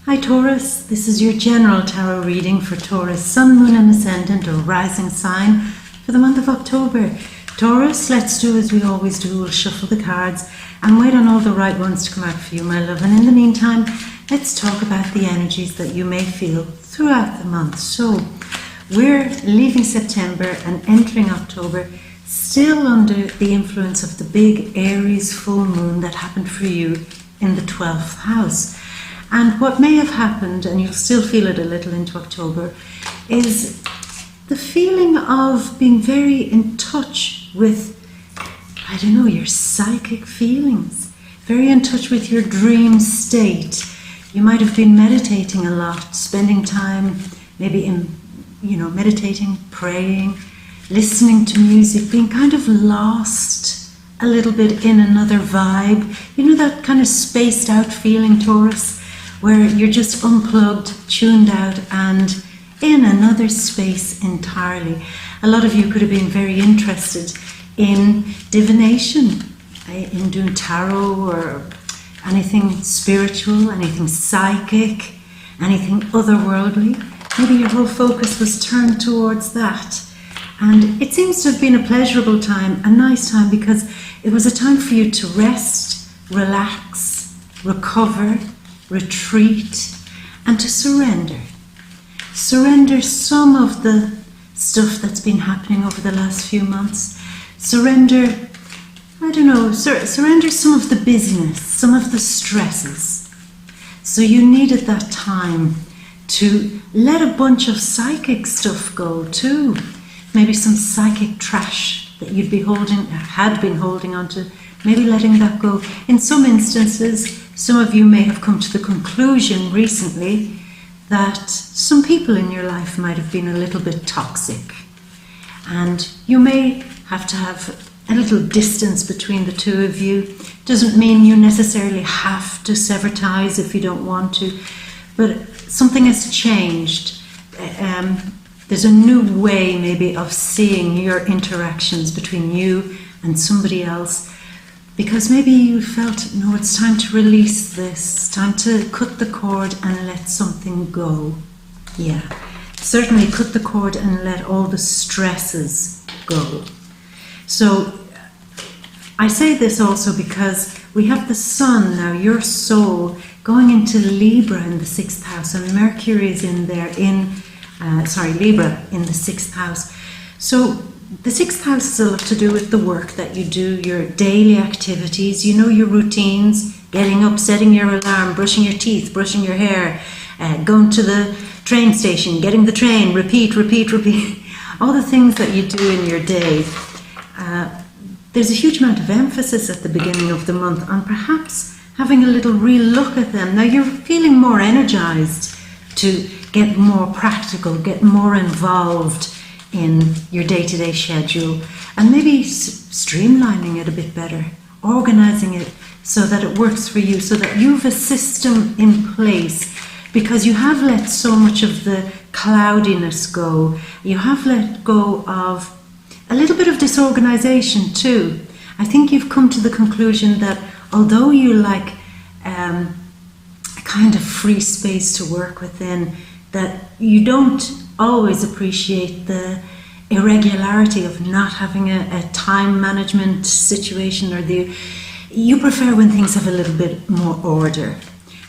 Hi Taurus, this is your general tarot reading for Taurus, Sun, Moon and Ascendant or Rising sign for the month of October. Taurus, let's do as we always do, we'll shuffle the cards and wait on all the right ones to come out for you, my love. And in the meantime, let's talk about the energies that you may feel throughout the month. So, we're leaving September and entering October, still under the influence of the big Aries full moon that happened for you in the 12th house. And what may have happened, and you'll still feel it a little into October, is the feeling of being very in touch with, I don't know, your psychic feelings, very in touch with your dream state. You might have been meditating a lot, spending time maybe in, meditating, praying, listening to music, being kind of lost a little bit in another vibe. You know that kind of spaced out feeling, Taurus, where you're just unplugged, tuned out, and in another space entirely. A lot of you could have been very interested in divination, in doing tarot or anything spiritual, anything psychic, anything otherworldly. Maybe your whole focus was turned towards that. And it seems to have been a pleasurable time, a nice time, because it was a time for you to rest, relax, recover, retreat, and to surrender. Surrender some of the stuff that's been happening over the last few months. Surrender, surrender some of the busyness, some of the stresses. So you needed that time to let a bunch of psychic stuff go too. Maybe some psychic trash that you'd be had been holding on to, maybe letting that go. In some instances, some of you may have come to the conclusion recently that some people in your life might have been a little bit toxic. And you may have to have a little distance between the two of you. Doesn't mean you necessarily have to sever ties if you don't want to, but something has changed. There's a new way maybe of seeing your interactions between you and somebody else, because maybe you felt, no, it's time to release this, time to cut the cord and let something go. Yeah, certainly cut the cord and let all the stresses go. So I say this also because we have the sun now, your soul, going into Libra in the 6th house, and Mercury is in there Libra in the 6th house. So the 6th house is a lot to do with the work that you do, your daily activities, your routines, getting up, setting your alarm, brushing your teeth, brushing your hair, going to the train station, getting the train, repeat, all the things that you do in your day. There's a huge amount of emphasis at the beginning of the month on perhaps having a little real look at them. Now you're feeling more energized to get more practical, get more involved in your day-to-day schedule, and maybe streamlining it a bit better, organizing it so that it works for you, so that you've a system in place, because you have let so much of the cloudiness go. You have let go of a little bit of disorganization too. I think you've come to the conclusion that although you like a kind of free space to work within, that you don't always appreciate the irregularity of not having a time management situation, or you prefer when things have a little bit more order.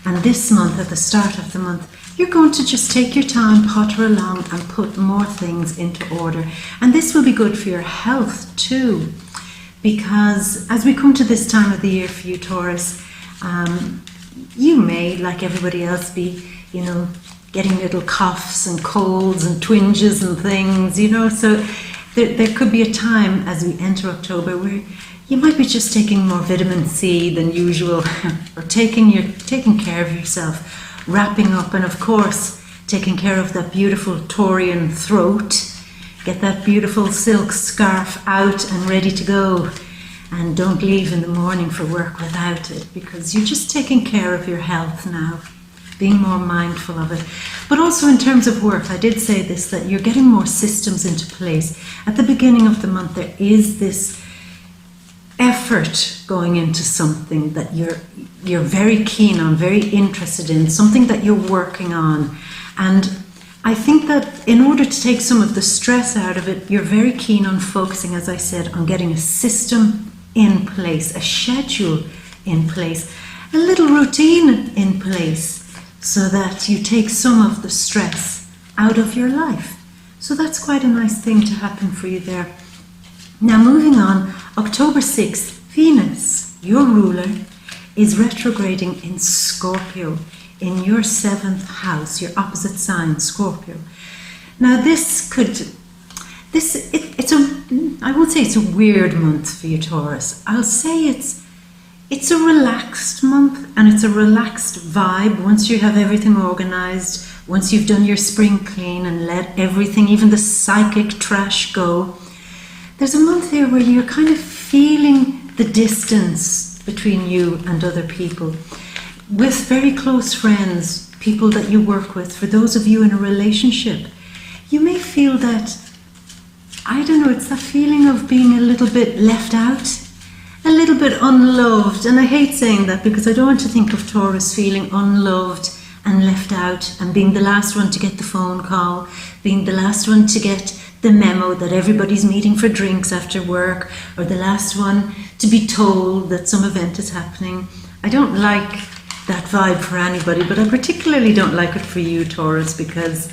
And this month, at the start of the month, you're going to just take your time, potter along and put more things into order. And this will be good for your health too, because as we come to this time of the year for you, Taurus, you may, like everybody else, be, getting little coughs and colds and twinges and things, so there could be a time as we enter October where you might be just taking more vitamin C than usual, or taking care of yourself, wrapping up, and of course taking care of that beautiful Taurian throat. Get that beautiful silk scarf out and ready to go, and don't leave in the morning for work without it, because you're just taking care of your health now, being more mindful of it. But also in terms of work, I did say this, that you're getting more systems into place. At the beginning of the month, there is this effort going into something that you're very keen on, very interested in, something that you're working on. And I think that in order to take some of the stress out of it, you're very keen on focusing, as I said, on getting a system in place, a schedule in place, a little routine in place, so that you take some of the stress out of your life. So that's quite a nice thing to happen for you there. Now moving on, October 6th, Venus, your ruler, is retrograding in Scorpio, in your 7th house, your opposite sign, Scorpio. Now I won't say it's a weird month for you, Taurus. I'll say it's a relaxed month, and it's a relaxed vibe once you have everything organized, once you've done your spring clean and let everything, even the psychic trash, go. There's a month here where you're kind of feeling the distance between you and other people. With very close friends, people that you work with, for those of you in a relationship, you may feel that, I don't know, it's that feeling of being a little bit left out, a little bit unloved. And I hate saying that because I don't want to think of Taurus feeling unloved and left out and being the last one to get the phone call, being the last one to get the memo that everybody's meeting for drinks after work, or the last one to be told that some event is happening. I don't like that vibe for anybody, but I particularly don't like it for you, Taurus, because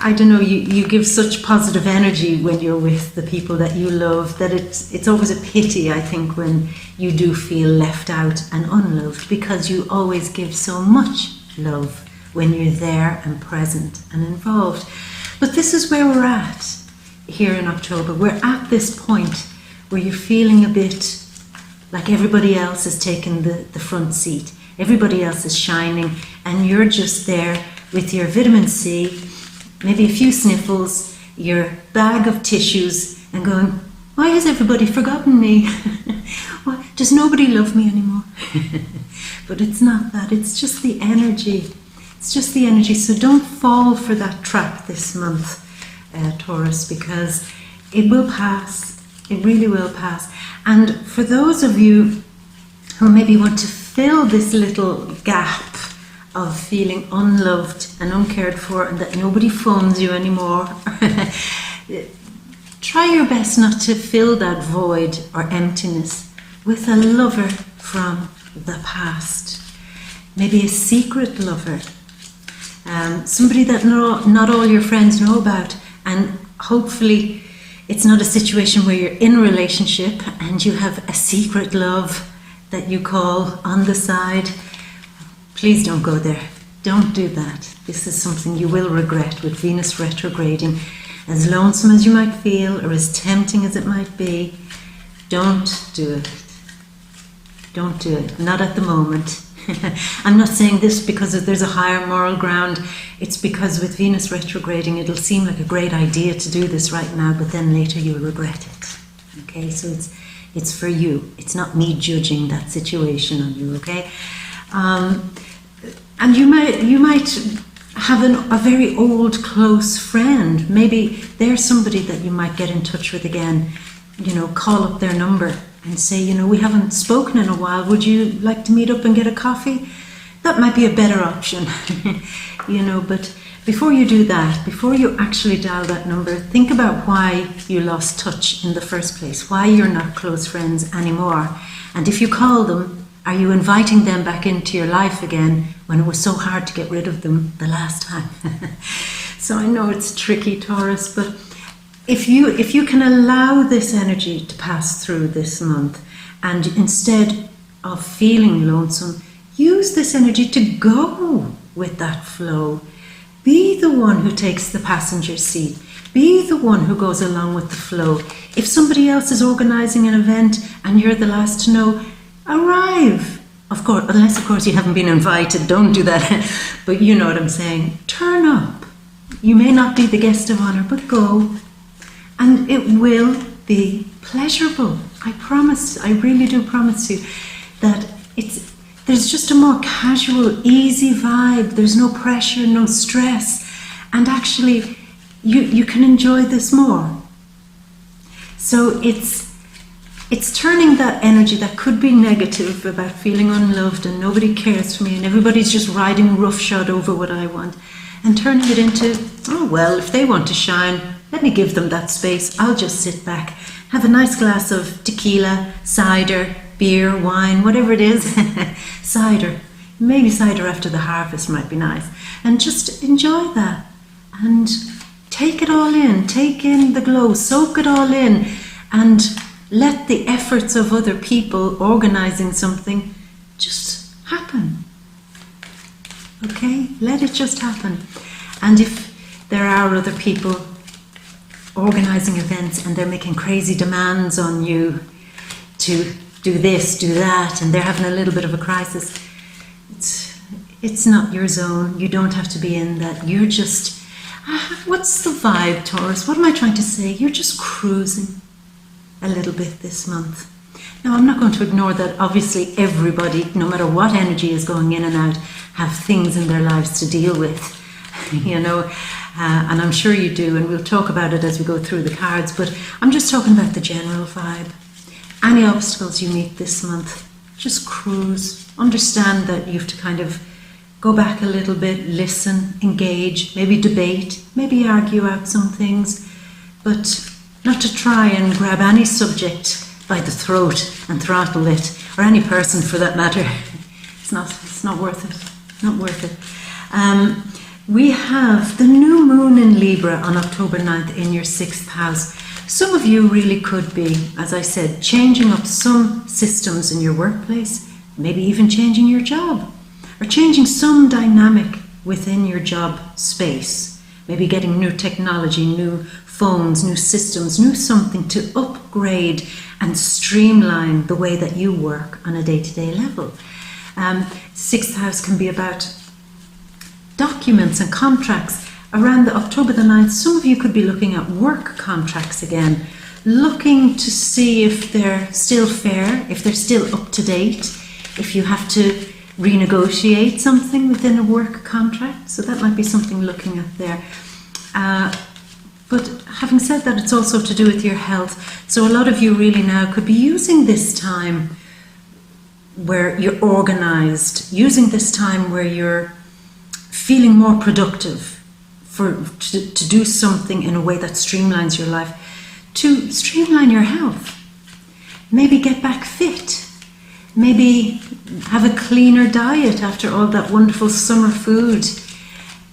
I don't know, you give such positive energy when you're with the people that you love, that it's always a pity, I think, when you do feel left out and unloved, because you always give so much love when you're there and present and involved. But this is where we're at here in October. We're at this point where you're feeling a bit like everybody else is taking the front seat. Everybody else is shining, and you're just there with your vitamin C, maybe a few sniffles, your bag of tissues, and going, why has everybody forgotten me? Why, does nobody love me anymore? But it's not that, it's just the energy. It's just the energy. So don't fall for that trap this month, Taurus, because it will pass. It really will pass. And for those of you who maybe want to fill this little gap of feeling unloved and uncared for, and that nobody phones you anymore, try your best not to fill that void or emptiness with a lover from the past. Maybe a secret lover. Somebody that not all your friends know about, and hopefully it's not a situation where you're in a relationship and you have a secret love that you call on the side. Please don't go there. Don't do that. This is something you will regret with Venus retrograding. As lonesome as you might feel, or as tempting as it might be, don't do it. Don't do it. Not at the moment. I'm not saying this because there's a higher moral ground. It's because with Venus retrograding, it'll seem like a great idea to do this right now, but then later you'll regret it. Okay, so it's for you. It's not me judging that situation on you, okay? And you might have a very old close friend. Maybe they're somebody that you might get in touch with again. You know, call up their number and say, you know, we haven't spoken in a while. Would you like to meet up and get a coffee? That might be a better option, you know. But before you do that, before you actually dial that number, think about why you lost touch in the first place, why you're not close friends anymore. And if you call them, are you inviting them back into your life again when it was so hard to get rid of them the last time? So I know it's tricky, Taurus, but if you can allow this energy to pass through this month, and instead of feeling lonesome, use this energy to go with that flow. Be the one who takes the passenger seat. Be the one who goes along with the flow. If somebody else is organizing an event and you're the last to know, arrive. Of course, unless of course you haven't been invited, don't do that. But you know what I'm saying. Turn up. You may not be the guest of honor, but go. And it will be pleasurable. I promise, I really do promise you that there's just a more casual, easy vibe. There's no pressure, no stress. And actually, you can enjoy this more. So it's It's turning that energy that could be negative about feeling unloved and nobody cares for me and everybody's just riding roughshod over what I want, and turning it into, oh well, if they want to shine, let me give them that space. I'll just sit back, have a nice glass of tequila, cider, beer, wine, whatever it is. Cider. Maybe cider after the harvest might be nice. And just enjoy that. And take it all in. Take in the glow. Soak it all in. And let the efforts of other people organising something just happen. Okay? Let it just happen. And if there are other people organising events and they're making crazy demands on you to do this, do that, and they're having a little bit of a crisis, it's not your zone. You don't have to be in that. You're just, what's the vibe, Taurus? What am I trying to say? You're just cruising a little bit this month. Now, I'm not going to ignore that obviously everybody, no matter what energy is going in and out, have things in their lives to deal with, you know, and I'm sure you do, and we'll talk about it as we go through the cards, but I'm just talking about the general vibe. Any obstacles you meet this month, just cruise. Understand that you have to kind of go back a little bit, listen, engage, maybe debate, maybe argue out some things, but not to try and grab any subject by the throat and throttle it, or any person for that matter. It's not worth it. Not worth it. We have the new moon in Libra on October 9th in your 6th house. Some of you really could be, as I said, changing up some systems in your workplace, maybe even changing your job, or changing some dynamic within your job space. Maybe getting new technology, new phones, new systems, new something to upgrade and streamline the way that you work on a day-to-day level. 6th house can be about documents and contracts. Around the October the 9th, some of you could be looking at work contracts again, looking to see if they're still fair, if they're still up to date, if you have to renegotiate something within a work contract. So that might be something looking at there. But having said that, it's also to do with your health. So a lot of you really now could be using this time where you're organised, using this time where you're feeling more productive, to do something in a way that streamlines your life, to streamline your health. Maybe get back fit. Maybe have a cleaner diet after all that wonderful summer food.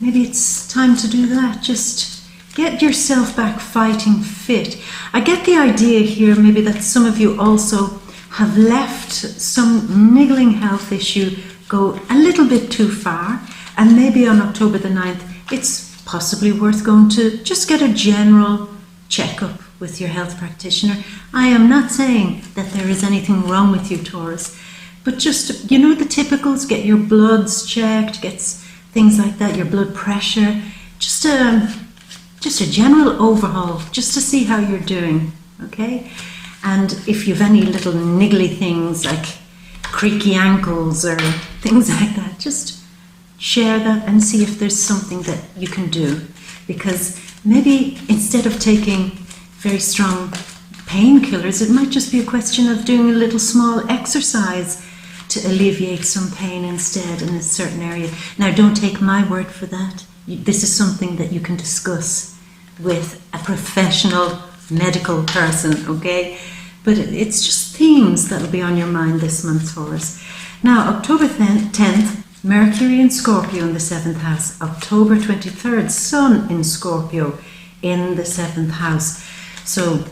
Maybe it's time to do that. Just get yourself back fighting fit. I get the idea here maybe that some of you also have left some niggling health issue go a little bit too far, and maybe on October the 9th it's possibly worth going to just get a general checkup with your health practitioner. I am not saying that there is anything wrong with you, Taurus, but just, you know, the typicals, get your bloods checked, get things like that, your blood pressure, just a general overhaul, just to see how you're doing, okay? And if you've any little niggly things like creaky ankles or things like that, just share that and see if there's something that you can do. Because maybe instead of taking very strong painkillers, it might just be a question of doing a little small exercise to alleviate some pain instead in a certain area. Now, don't take my word for that. This is something that you can discuss with a professional medical person, okay? But it's just themes that will be on your mind this month, Taurus. Now, October 10th, Mercury in Scorpio in the 7th house. October 23rd, Sun in Scorpio in the 7th house. So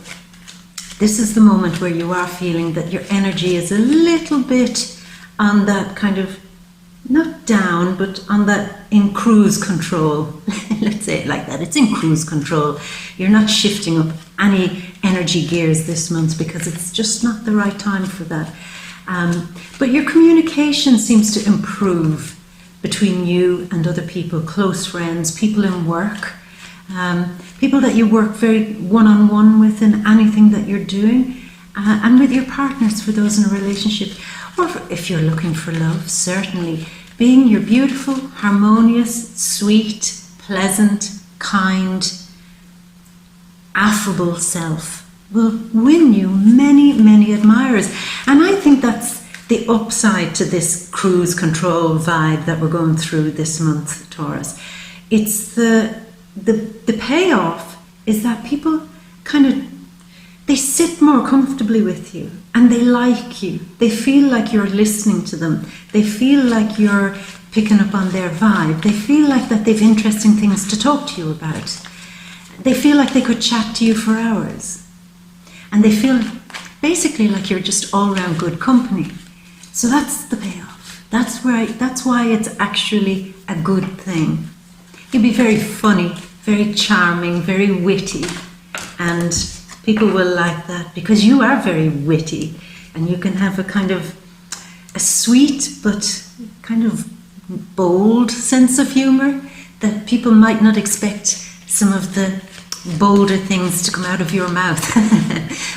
this is the moment where you are feeling that your energy is a little bit on that kind of, not down, but on that in cruise control. Let's say it like that. It's in cruise control. You're not shifting up any energy gears this month because it's just not the right time for that. But your communication seems to improve between you and other people, close friends, people in work, people that you work very one-on-one with in anything that you're doing, and with your partners for those in a relationship. Or if you're looking for love, certainly being your beautiful, harmonious, sweet, pleasant, kind, affable self. will win you many, many admirers. And I think that's the upside to this cruise control vibe that we're going through this month, Taurus. It's the payoff is that people kind of, they sit more comfortably with you and they like you. They feel like you're listening to them. They feel like you're picking up on their vibe. They feel like that they've interesting things to talk to you about. They feel like they could chat to you for hours. And they feel basically like you're just all-round good company. So that's the payoff. That's why it's actually a good thing. You'll be very funny, very charming, very witty, and people will like that because you are very witty and you can have a kind of a sweet but kind of bold sense of humour that people might not expect some of the bolder things to come out of your mouth.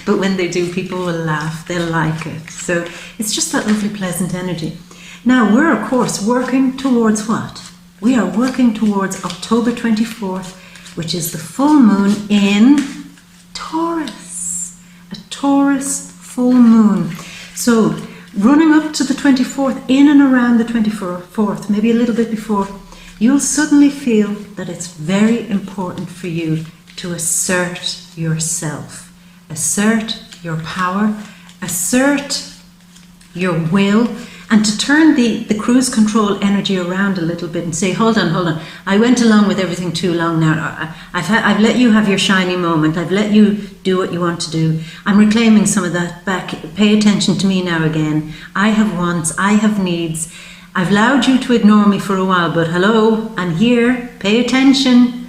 But when they do, people will laugh, they'll like it. So it's just that lovely pleasant energy. Now we're of course working towards what? We are working towards October 24th, which is the full moon in Taurus, a Taurus full moon. So running up to the 24th, in and around the 24th, maybe a little bit before, you'll suddenly feel that it's very important for you to assert yourself, assert your power, assert your will, and to turn the cruise control energy around a little bit and say, hold on, I went along with everything too long now. I've let you have your shiny moment. I've let you do what you want to do. I'm reclaiming some of that back. Pay attention to me now again. I have wants, I have needs. I've allowed you to ignore me for a while, but hello, I'm here, pay attention.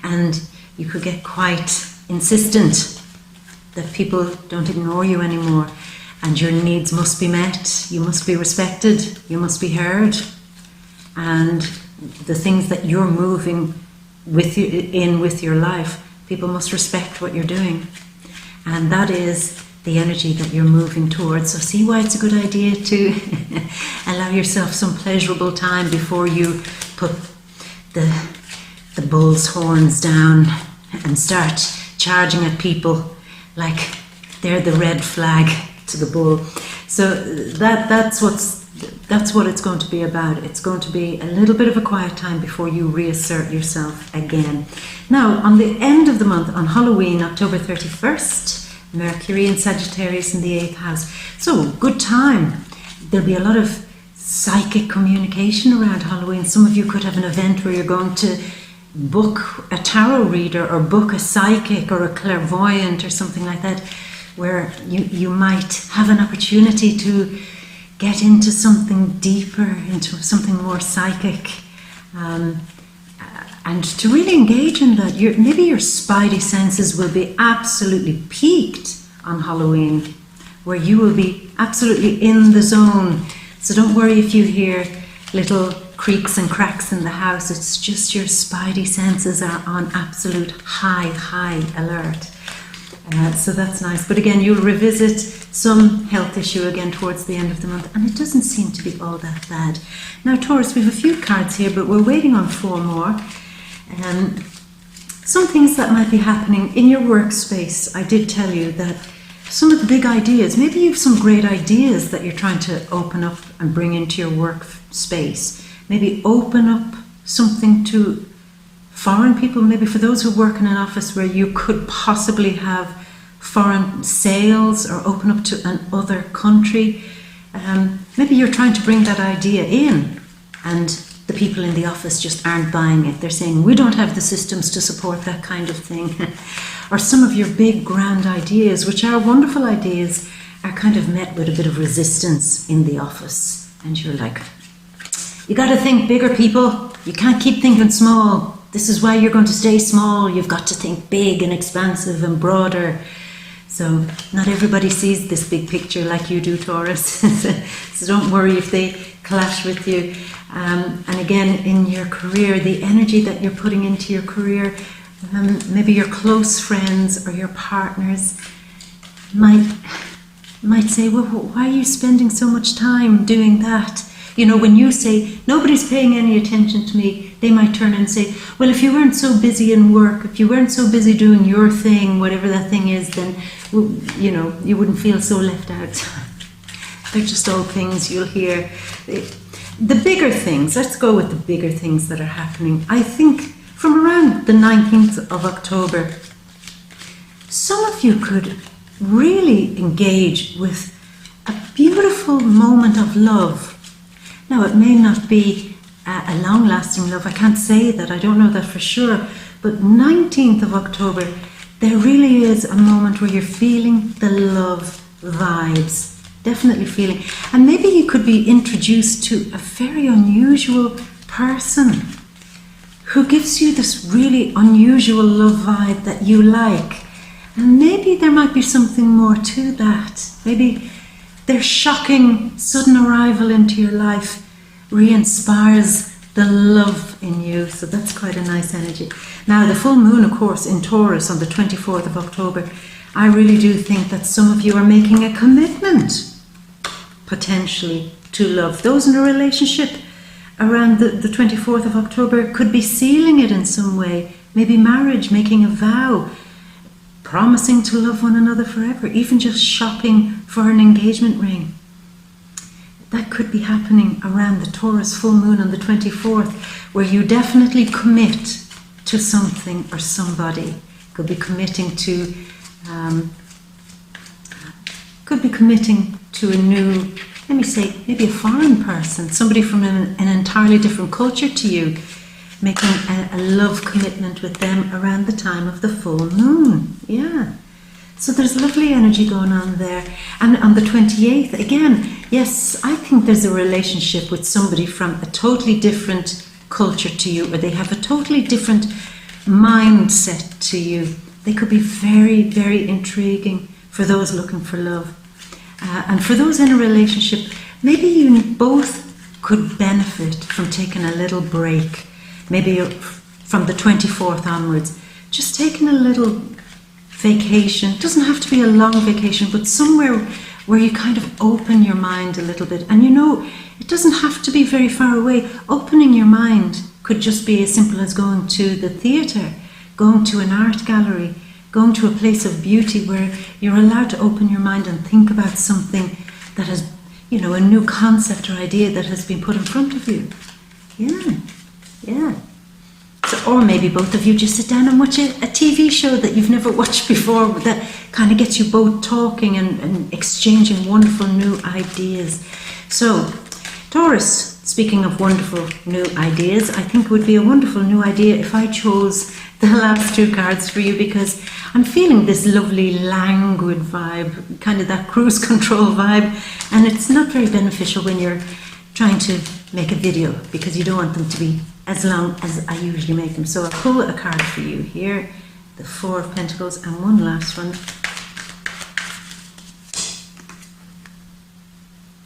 And you could get quite insistent that people don't ignore you anymore. And your needs must be met, you must be respected, you must be heard. And the things that you're moving with your life, people must respect what you're doing. And that is the energy that you're moving towards. So see why it's a good idea to allow yourself some pleasurable time before you put the bull's horns down and start charging at people like they're the red flag to the bull. So that's what it's going to be about. It's going to be a little bit of a quiet time before you reassert yourself again. Now, on the end of the month, on Halloween, October 31st, Mercury in Sagittarius in the 8th house. So, good time. There'll be a lot of psychic communication around Halloween. Some of you could have an event where you're going to book a tarot reader or book a psychic or a clairvoyant or something like that, where you might have an opportunity to get into something deeper, into something more psychic, and to really engage in that. Maybe your spidey senses will be absolutely peaked on Halloween, where you will be absolutely in the zone. So don't worry if you hear little creaks and cracks in the house. It's just your spidey senses are on absolute high alert. So that's nice. But again, you'll revisit some health issue again towards the end of the month, and it doesn't seem to be all that bad. Now, Taurus, we have a few cards here, but we're waiting on 4 more. Some things that might be happening in your workspace. I did tell you that some of the big ideas, maybe you have some great ideas that you're trying to open up and bring into your workspace. Maybe open up something to foreign people, maybe for those who work in an office where you could possibly have foreign sales or open up to another country. Maybe you're trying to bring that idea in and the people in the office just aren't buying it. They're saying, we don't have the systems to support that kind of thing. Or some of your big grand ideas, which are wonderful ideas, are kind of met with a bit of resistance in the office. And you're like, you got to think bigger, people. You can't keep thinking small. This is why you're going to stay small. You've got to think big and expansive and broader. So not everybody sees this big picture like you do, Taurus. So don't worry if they clash with you. And again, in your career, the energy that you're putting into your career, maybe your close friends or your partners might say, well, why are you spending so much time doing that? You know, when you say, nobody's paying any attention to me, they might turn and say, well, if you weren't so busy in work, if you weren't so busy doing your thing, whatever that thing is, then, you know, you wouldn't feel so left out. They're just all things you'll hear. The bigger things, let's go with the bigger things that are happening. I think from around the 19th of October, some of you could really engage with a beautiful moment of love. Now, it may not be a long-lasting love. I can't say that. I don't know that for sure. But 19th of October, there really is a moment where you're feeling the love vibes. Definitely feeling. And maybe you could be introduced to a very unusual person who gives you this really unusual love vibe that you like. And maybe there might be something more to that. Maybe their shocking sudden arrival into your life re-inspires the love in you. So that's quite a nice energy. Now, the full moon, of course, in Taurus on the 24th of October, I really do think that some of you are making a commitment, potentially, to love. Those in a relationship around the 24th of October could be sealing it in some way. Maybe marriage, making a vow, promising to love one another forever, even just shopping for an engagement ring. That could be happening around the Taurus full moon on the 24th, where you definitely commit to something or somebody. Could be committing to a new, let me say, maybe a foreign person, somebody from an entirely different culture to you, making a love commitment with them around the time of the full moon. Yeah. So there's lovely energy going on there. And on the 28th, again, yes, I think there's a relationship with somebody from a totally different culture to you, or they have a totally different mindset to you. They could be very, very intriguing for those looking for love. And for those in a relationship, maybe you both could benefit from taking a little break. Maybe from the 24th onwards, just taking a little vacation. It doesn't have to be a long vacation, but somewhere where you kind of open your mind a little bit. And you know, it doesn't have to be very far away. Opening your mind could just be as simple as going to the theatre, going to an art gallery, going to a place of beauty where you're allowed to open your mind and think about something that has, you know, a new concept or idea that has been put in front of you. Yeah. Yeah. So, or maybe both of you just sit down and watch a TV show that you've never watched before that kind of gets you both talking and exchanging wonderful new ideas. So, Taurus, speaking of wonderful new ideas, I think it would be a wonderful new idea if I chose the last two cards for you, because I'm feeling this lovely languid vibe, kind of that cruise control vibe, and it's not very beneficial when you're trying to make a video, because you don't want them to be as long as I usually make them. So I'll pull a card for you here, the Four of Pentacles, and one last one,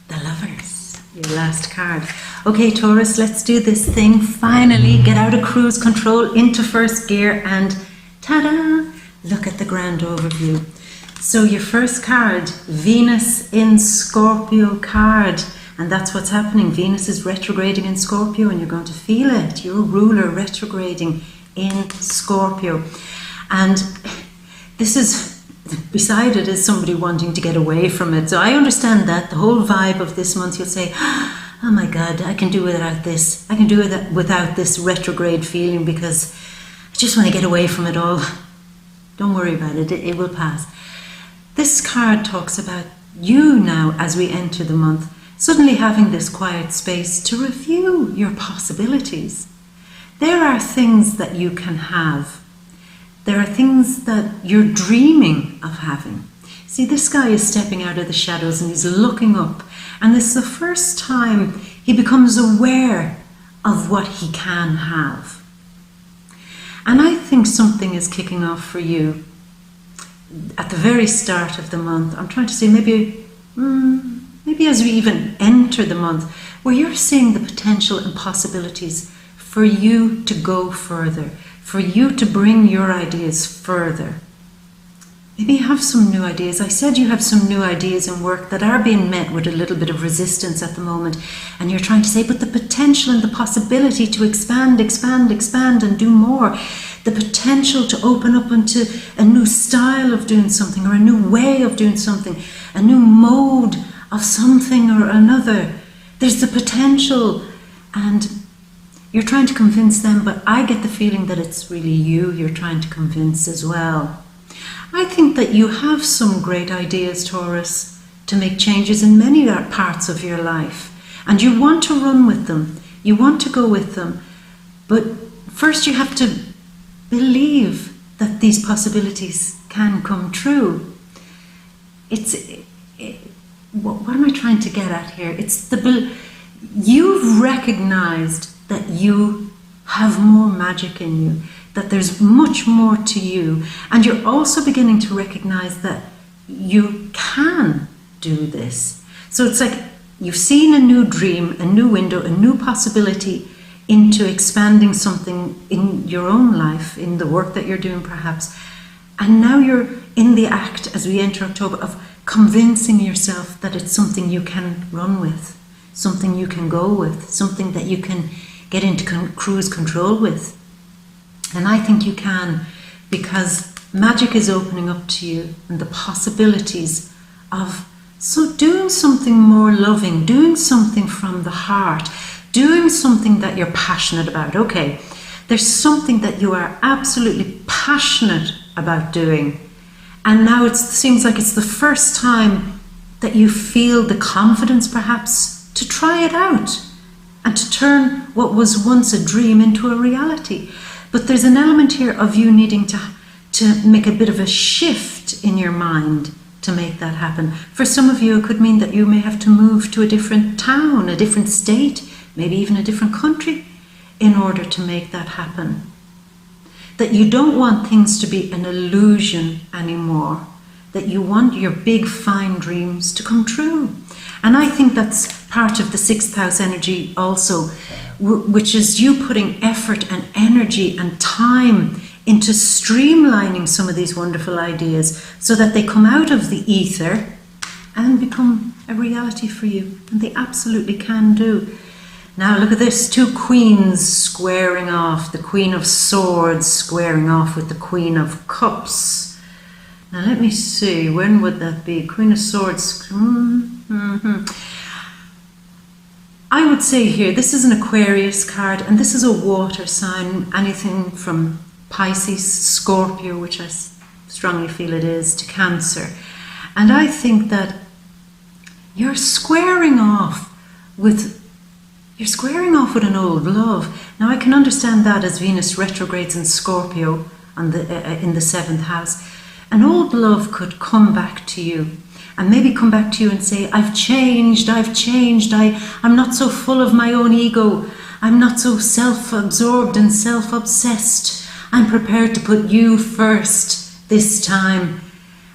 the Lovers, your last card. Okay, Taurus, let's do this thing. Finally, get out of cruise control into first gear and ta-da! Look at the grand overview. So your first card, Venus in Scorpio card. And that's what's happening. Venus is retrograding in Scorpio, and you're going to feel it. Your ruler retrograding in Scorpio. And this is, beside it is somebody wanting to get away from it. So I understand that. The whole vibe of this month, you'll say, oh my God, I can do without this. I can do it without this retrograde feeling, because I just want to get away from it all. Don't worry about it. It will pass. This card talks about you now as we enter the month, suddenly having this quiet space to review your possibilities. There are things that you can have. There are things that you're dreaming of having. See, this guy is stepping out of the shadows and he's looking up. And this is the first time he becomes aware of what he can have. And I think something is kicking off for you at the very start of the month. I'm trying to say maybe as we even enter the month, where you're seeing the potential and possibilities for you to go further, for you to bring your ideas further. Maybe you have some new ideas. I said you have some new ideas in work that are being met with a little bit of resistance at the moment. And you're trying to say, but the potential and the possibility to expand and do more. The potential to open up into a new style of doing something, or a new way of doing something, a new mode of something or another. There's the potential, and you're trying to convince them, but I get the feeling that it's really you're trying to convince as well. I think that you have some great ideas, Taurus, to make changes in many parts of your life. And you want to run with them. You want to go with them. But first you have to believe that these possibilities can come true. What am I trying to get at here? You've recognized that you have more magic in you, that there's much more to you, and you're also beginning to recognize that you can do this. So it's like you've seen a new dream, a new window, a new possibility into expanding something in your own life, in the work that you're doing perhaps, and now you're in the act, as we enter October, of convincing yourself that it's something you can run with, something you can go with, something that you can get into cruise control with. And I think you can, because magic is opening up to you, and the possibilities of doing something more loving, doing something from the heart, doing something that you're passionate about. Okay, there's something that you are absolutely passionate about doing, and now it seems like it's the first time that you feel the confidence perhaps to try it out and to turn what was once a dream into a reality. But there's an element here of you needing to make a bit of a shift in your mind to make that happen. For some of you, it could mean that you may have to move to a different town, a different state, maybe even a different country, in order to make that happen. That you don't want things to be an illusion anymore, that you want your big, fine dreams to come true. And I think that's part of the 6th house energy also, which is you putting effort and energy and time into streamlining some of these wonderful ideas so that they come out of the ether and become a reality for you. And they absolutely can do. Now look at this, 2 queens squaring off, the Queen of Swords squaring off with the Queen of Cups. Now let me see, when would that be? Queen of Swords. I would say here, this is an Aquarius card, and this is a water sign, anything from Pisces, Scorpio, which I strongly feel it is, to Cancer. And I think that you're squaring off with an old love. Now I can understand that as Venus retrogrades in Scorpio in the 7th house. An old love could come back to you, and maybe come back to you and say, I've changed, I'm not so full of my own ego, I'm not so self-absorbed and self-obsessed, I'm prepared to put you first this time.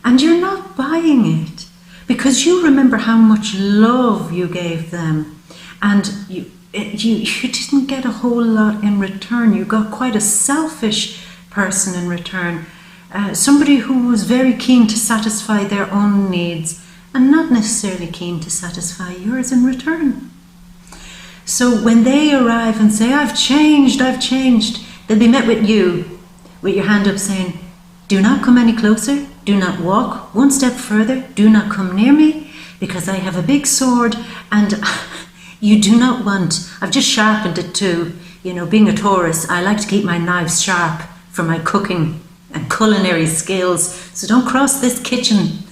And you're not buying it, because you remember how much love you gave them, and you didn't get a whole lot in return. You got quite a selfish person in return. Somebody who was very keen to satisfy their own needs and not necessarily keen to satisfy yours in return. So when they arrive and say, I've changed, they'll be met with you, with your hand up saying, do not come any closer, do not walk one step further, do not come near me, because I have a big sword and you do not want, I've just sharpened it too. You know, being a Taurus, I like to keep my knives sharp for my cooking and culinary skills, so don't cross this kitchen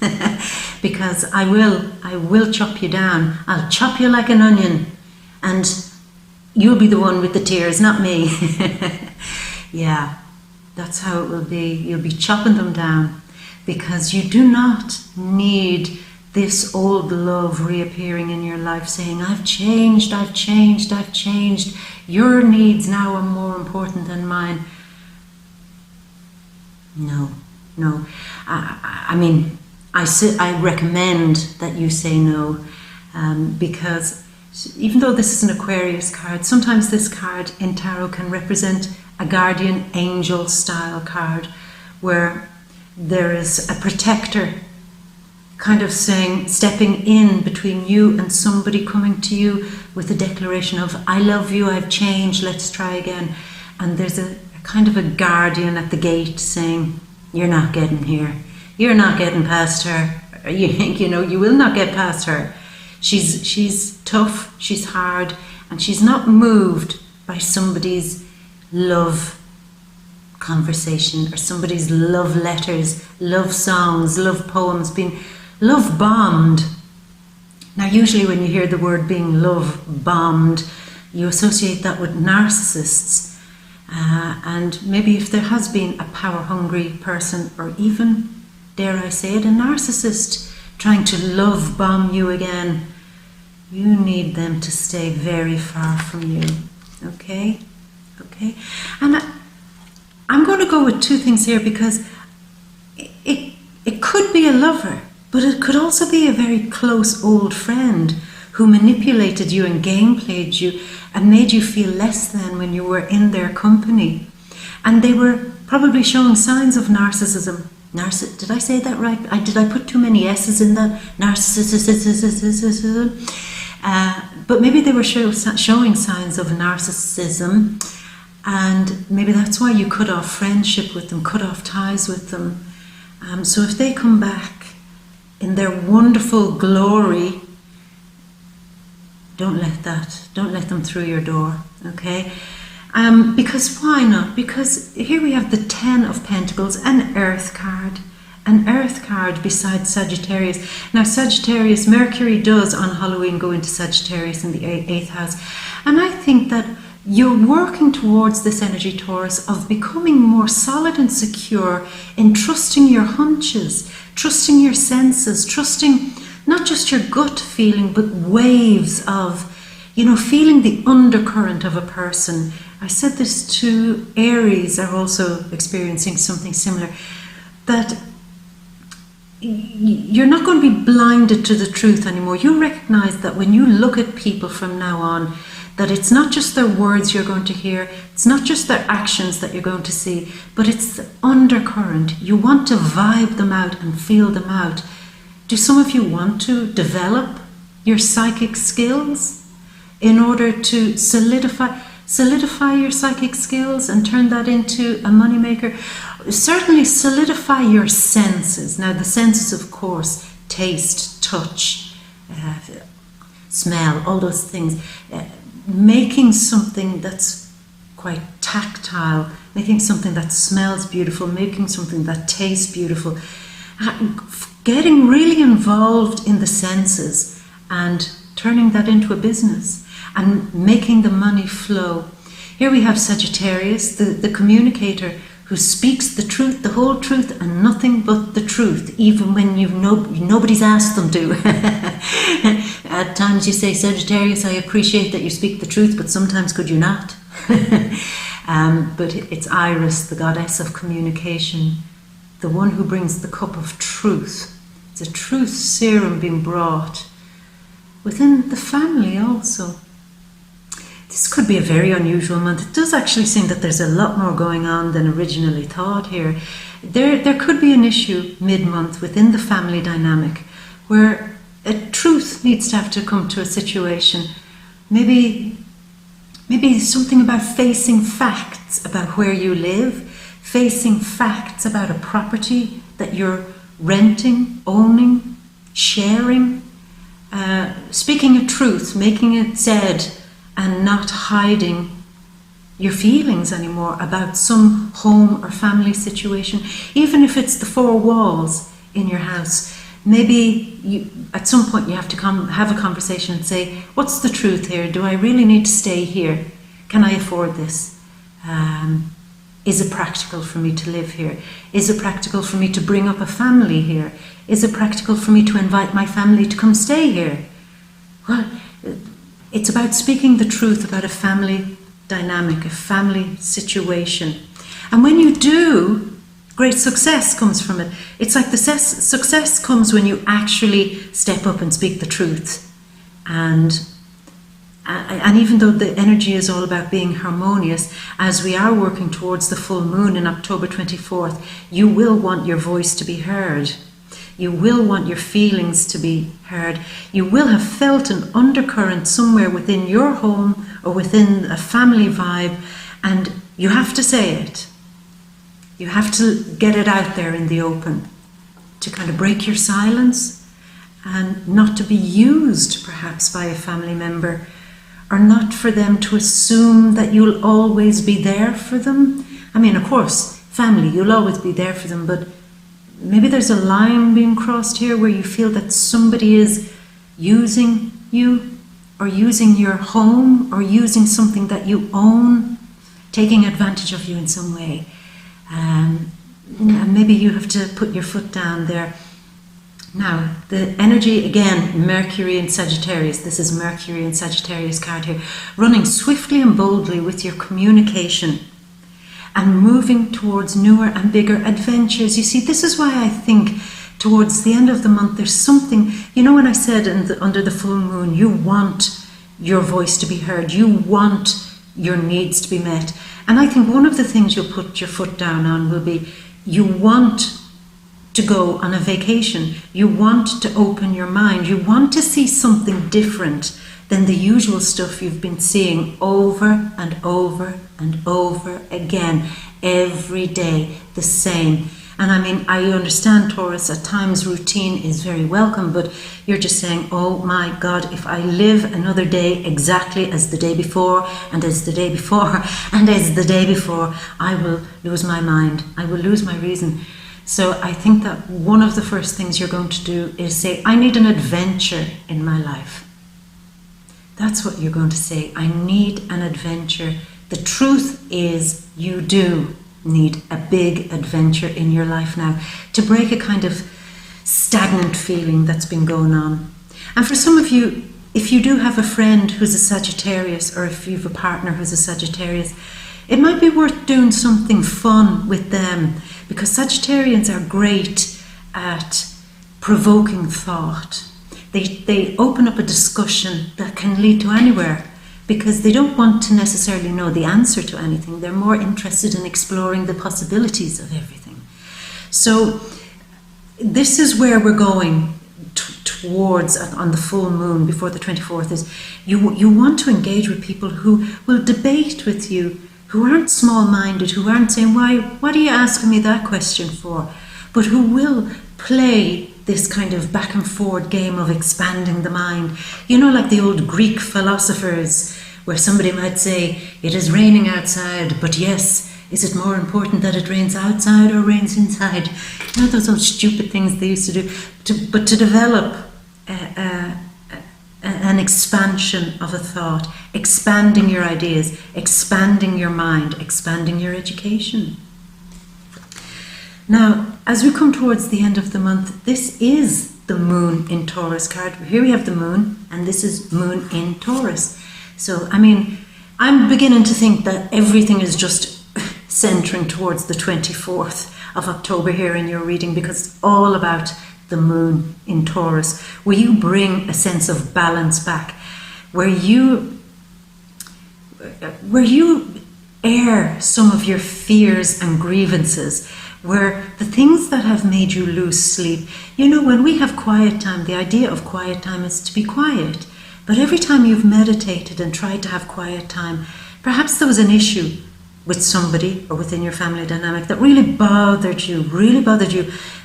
because I will chop you down. I'll chop you like an onion, and you'll be the one with the tears, not me. Yeah, that's how it will be. You'll be chopping them down, because you do not need this old love reappearing in your life saying, I've changed, your needs now are more important than mine. No. I mean, I recommend that you say no, because even though this is an Aquarius card, sometimes this card in tarot can represent a guardian angel style card, where there is a protector kind of saying, stepping in between you and somebody, coming to you with a declaration of, I love you, I've changed, let's try again. And there's a kind of a guardian at the gate saying, you're not getting here. You're not getting past her. You will not get past her. She's tough, she's hard, and she's not moved by somebody's love conversation or somebody's love letters, love songs, love poems, being love bombed. Now, usually when you hear the word being love bombed, you associate that with narcissists. And maybe if there has been a power-hungry person, or even, dare I say it, a narcissist trying to love bomb you again, you need them to stay very far from you. Okay? Okay? And I'm going to go with two things here, because it could be a lover, but it could also be a very close old friend who manipulated you and gameplayed you and made you feel less than when you were in their company. And they were probably showing signs of narcissism. Did I say that right? Did I put too many S's in that? Narcissism. But maybe they were showing signs of narcissism, and maybe that's why you cut off friendship with them, cut off ties with them. So if they come back in their wonderful glory, don't let them through your door, okay? Because why not? Because here we have the 10 of Pentacles, an Earth card besides Sagittarius. Now Sagittarius, Mercury does on Halloween go into Sagittarius in the 8th house. And I think that you're working towards this energy, Taurus, of becoming more solid and secure in trusting your hunches, trusting your senses, trusting not just your gut feeling, but waves of, feeling the undercurrent of a person. I said this to Aries, are also experiencing something similar, that you're not going to be blinded to the truth anymore. You recognize that when you look at people from now on, that it's not just their words you're going to hear, it's not just their actions that you're going to see, but it's the undercurrent. You want to vibe them out and feel them out. Do some of you want to develop your psychic skills in order to solidify your psychic skills and turn that into a moneymaker? Certainly solidify your senses. Now the senses, of course, taste, touch, smell, all those things. Making something that's quite tactile, making something that smells beautiful, making something that tastes beautiful, getting really involved in the senses and turning that into a business and making the money flow. Here we have Sagittarius, the communicator, who speaks the truth, the whole truth, and nothing but the truth, even when nobody's asked them to. At times you say, Sagittarius, I appreciate that you speak the truth, but sometimes could you not? But it's Iris, the goddess of communication, the one who brings the cup of truth. It's a truth serum being brought within the family also. This could be a very unusual month. It does actually seem that there's a lot more going on than originally thought here. There could be an issue mid-month within the family dynamic where a truth needs to have to come to a situation. Maybe something about facing facts about where you live, facing facts about a property that you're renting, owning, sharing, speaking a truth, making it said, and not hiding your feelings anymore about some home or family situation, even if it's the four walls in your house. Maybe at some point you have to have a conversation and say, what's the truth here? Do I really need to stay here? Can I afford this? Is it practical for me to live here? Is it practical for me to bring up a family here? Is it practical for me to invite my family to come stay here? Well, it's about speaking the truth about a family dynamic, a family situation. And when you do, great success comes from it. It's like the success comes when you actually step up and speak the truth and And even though the energy is all about being harmonious, as we are working towards the full moon in October 24th, you will want your voice to be heard. You will want your feelings to be heard. You will have felt an undercurrent somewhere within your home or within a family vibe, and you have to say it. You have to get it out there in the open to kind of break your silence and not to be used perhaps by a family member, or not for them to assume that you'll always be there for them. I mean, of course, family, you'll always be there for them, but maybe there's a line being crossed here where you feel that somebody is using you, or using your home, or using something that you own, taking advantage of you in some way. And maybe you have to put your foot down there. Now, the energy, again, Mercury in Sagittarius. This is Mercury in Sagittarius card here. Running swiftly and boldly with your communication and moving towards newer and bigger adventures. You see, this is why I think towards the end of the month, there's something, you know, when I said under the full moon, you want your voice to be heard. You want your needs to be met. And I think one of the things you'll put your foot down on will be, you want to go on a vacation. You want to open your mind. You want to see something different than the usual stuff you've been seeing over and over and over again, every day, the same. And I mean, I understand, Taurus, at times routine is very welcome, but you're just saying, oh my God, if I live another day exactly as the day before, and as the day before, and as the day before, I will lose my mind. I will lose my reason. So I think that one of the first things you're going to do is say, I need an adventure in my life. That's what you're going to say. I need an adventure. The truth is, you do need a big adventure in your life now to break a kind of stagnant feeling that's been going on. And for some of you, if you do have a friend who's a Sagittarius, or if you have a partner who's a Sagittarius, it might be worth doing something fun with them, because Sagittarians are great at provoking thought. They open up a discussion that can lead to anywhere, because they don't want to necessarily know the answer to anything. They're more interested in exploring the possibilities of everything. So this is where we're going towards on the full moon before the 24th, is you want to engage with people who will debate with you, who aren't small-minded, who aren't saying, what are you asking me that question for? But who will play this kind of back and forward game of expanding the mind. You know, like the old Greek philosophers, where somebody might say, it is raining outside, but yes, is it more important that it rains outside or rains inside? You know, those old stupid things they used to do. But to develop an expansion of a thought, expanding your ideas, expanding your mind, expanding your education. Now, as we come towards the end of the month, this is the moon in Taurus card. Here we have the moon, and this is moon in Taurus. So, I mean, I'm beginning to think that everything is just centering towards the 24th of October here in your reading, because it's all about the moon in Taurus, where you bring a sense of balance back, where you air some of your fears and grievances, where the things that have made you lose sleep, you know, when we have quiet time, the idea of quiet time is to be quiet. But every time you've meditated and tried to have quiet time, perhaps there was an issue with somebody or within your family dynamic that really bothered you,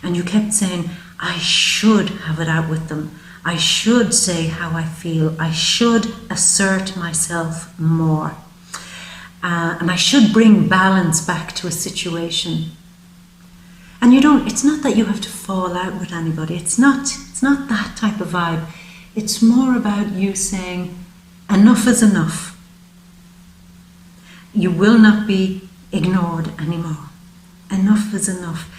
and you kept saying, I should have it out with them. I should say how I feel. I should assert myself more. And I should bring balance back to a situation. And it's not that you have to fall out with anybody. It's not that type of vibe. It's more about you saying, enough is enough. You will not be ignored anymore. Enough is enough.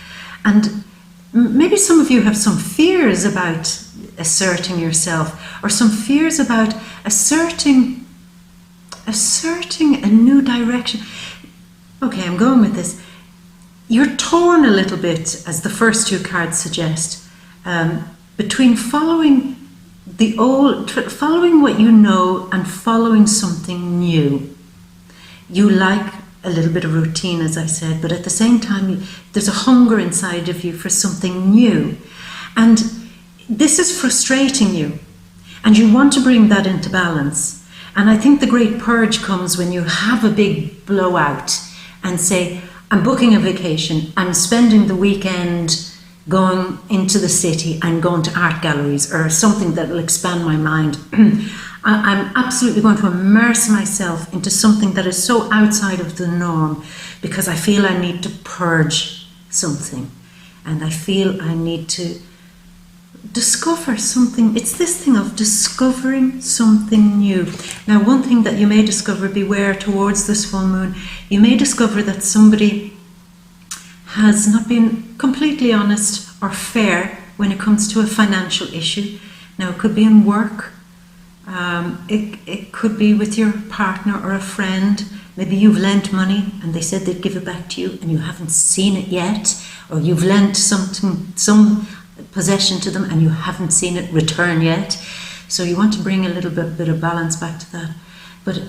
And maybe some of you have some fears about asserting yourself, or some fears about asserting a new direction. Okay, I'm going with this. You're torn a little bit, as the first two cards suggest, between following following what you know and following something new. You like a little bit of routine, as I said, but at the same time, there's a hunger inside of you for something new. And this is frustrating you, and you want to bring that into balance. And I think the great purge comes when you have a big blowout and say, I'm booking a vacation, I'm spending the weekend going into the city and going to art galleries or something that will expand my mind. I'm absolutely going to immerse myself into something that is so outside of the norm because I feel I need to purge something and I feel I need to discover something. It's this thing of discovering something new. Now, one thing that you may discover, beware towards this full moon, you may discover that somebody has not been completely honest or fair when it comes to a financial issue. Now, it could be in work, it could be with your partner or a friend. Maybe you've lent money and they said they'd give it back to you and you haven't seen it yet, or you've lent some possession to them and you haven't seen it return yet. So you want to bring a little bit of balance back to that. But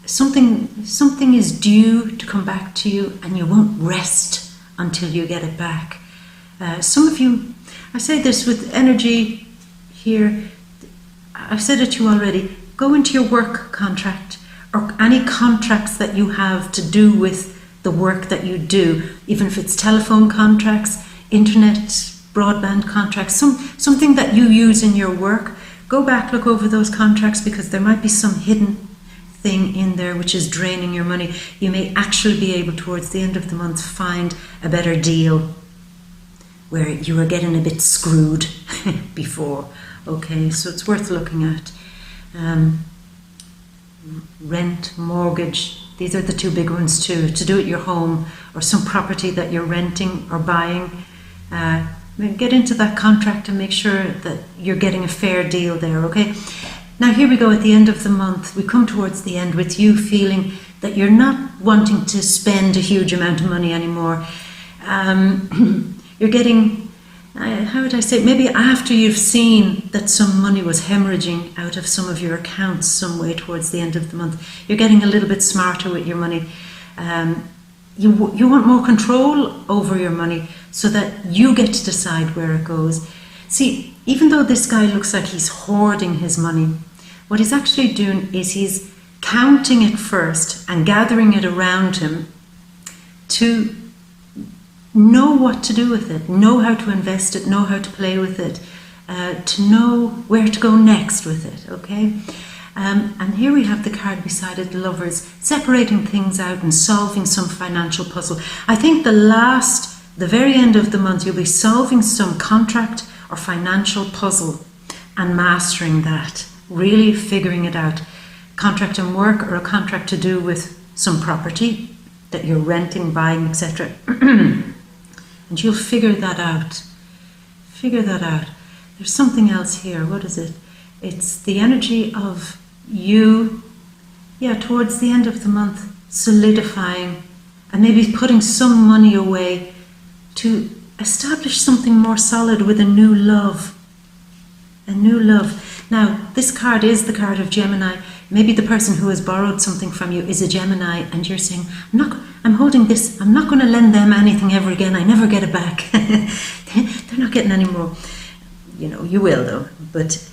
something is due to come back to you and you won't rest until you get it back. Some of you, I say this with energy here, I've said it to you already, go into your work contract or any contracts that you have to do with the work that you do, even if it's telephone contracts, internet, broadband contracts, something that you use in your work. Go back, look over those contracts because there might be some hidden thing in there which is draining your money. You may actually be able towards the end of the month find a better deal where you were getting a bit screwed before. Okay, so it's worth looking at. Rent, mortgage, these are the two big ones too. To do at your home or some property that you're renting or buying. Get into that contract and make sure that you're getting a fair deal there, okay? Now here we go at the end of the month. We come towards the end with you feeling that you're not wanting to spend a huge amount of money anymore. You're getting, how would I say, maybe after you've seen that some money was hemorrhaging out of some of your accounts some way towards the end of the month, you're getting a little bit smarter with your money. You want more control over your money so that you get to decide where it goes. See, even though this guy looks like he's hoarding his money, what he's actually doing is he's counting it first and gathering it around him to know what to do with it, know how to invest it, know how to play with it, to know where to go next with it, okay? And here we have the card beside it, the Lovers, separating things out and solving some financial puzzle. I think the very end of the month, you'll be solving some contract or financial puzzle and mastering that, really figuring it out. Contract in work or a contract to do with some property that you're renting, buying, etc. And you'll figure that out. Figure that out. There's something else here. What is it? It's the energy of you, towards the end of the month, solidifying and maybe putting some money away to establish something more solid with a new love. A new love. Now, this card is the card of Gemini. Maybe the person who has borrowed something from you is a Gemini and you're saying, I'm holding this, I'm not going to lend them anything ever again, I never get it back. They're not getting any more. You will though. But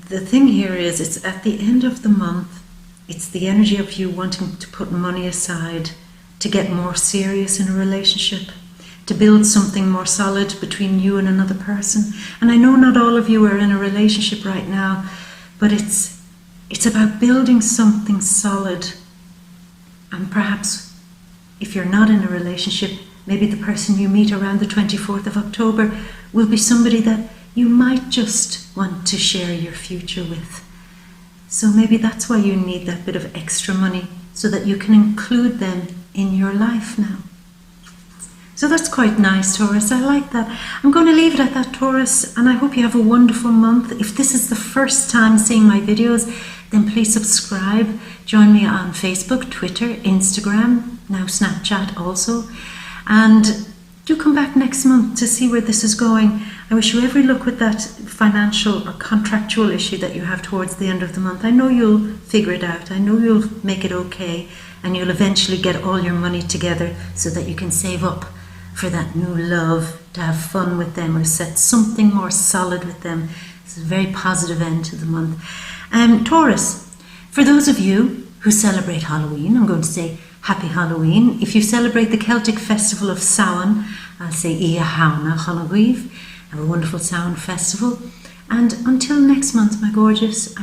the thing here is, it's at the end of the month, it's the energy of you wanting to put money aside to get more serious in a relationship, to build something more solid between you and another person. And I know not all of you are in a relationship right now, but it's about building something solid. And perhaps if you're not in a relationship, maybe the person you meet around the 24th of October will be somebody that you might just want to share your future with. So maybe that's why you need that bit of extra money, so that you can include them in your life now. So that's quite nice, Taurus. I like that. I'm going to leave it at that, Taurus, and I hope you have a wonderful month. If this is the first time seeing my videos, then please subscribe. Join me on Facebook, Twitter, Instagram, now Snapchat also. And do come back next month to see where this is going. I wish you every luck with that financial or contractual issue that you have towards the end of the month. I know you'll figure it out. I know you'll make it okay, and you'll eventually get all your money together so that you can save up for that new love, to have fun with them or set something more solid with them. It's a very positive end to the month. Taurus, for those of you who celebrate Halloween, I'm going to say Happy Halloween. If you celebrate the Celtic festival of Samhain, I'll say Ia Hauna Chonaghuiv. Have a wonderful Samhain festival. And until next month, my gorgeous.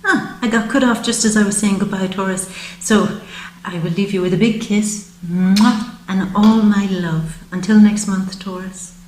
I got cut off just as I was saying goodbye, Taurus. So I will leave you with a big kiss and all my love. Until next month, Taurus.